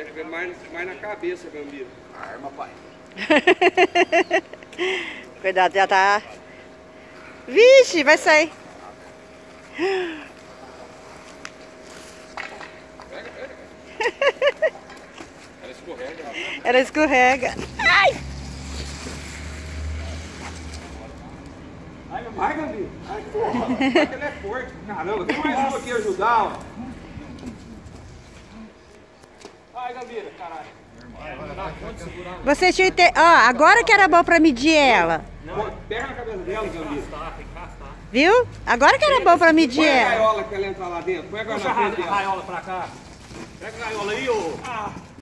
Pega mais na cabeça, Gambira. Arma, pai. Cuidado, já tá... Vixe, vai sair. Pega. Ela escorrega. Ela escorrega. Ai! Vai, Gambira. Ai, porra. Vai que ela é forte. Caramba, tem mais um aqui ajudar, ó. Vai, Gambira, caralho. Você tinha... Ó, agora que era bom pra medir ela. Pega na cabeça dela, Gambira. Viu? Agora que era bom pra medir Põe a ela. gaiola que ela entra lá dentro. Põe a gaiola na frente dela. Gaiola pra cá. Pega a gaiola aí, ô.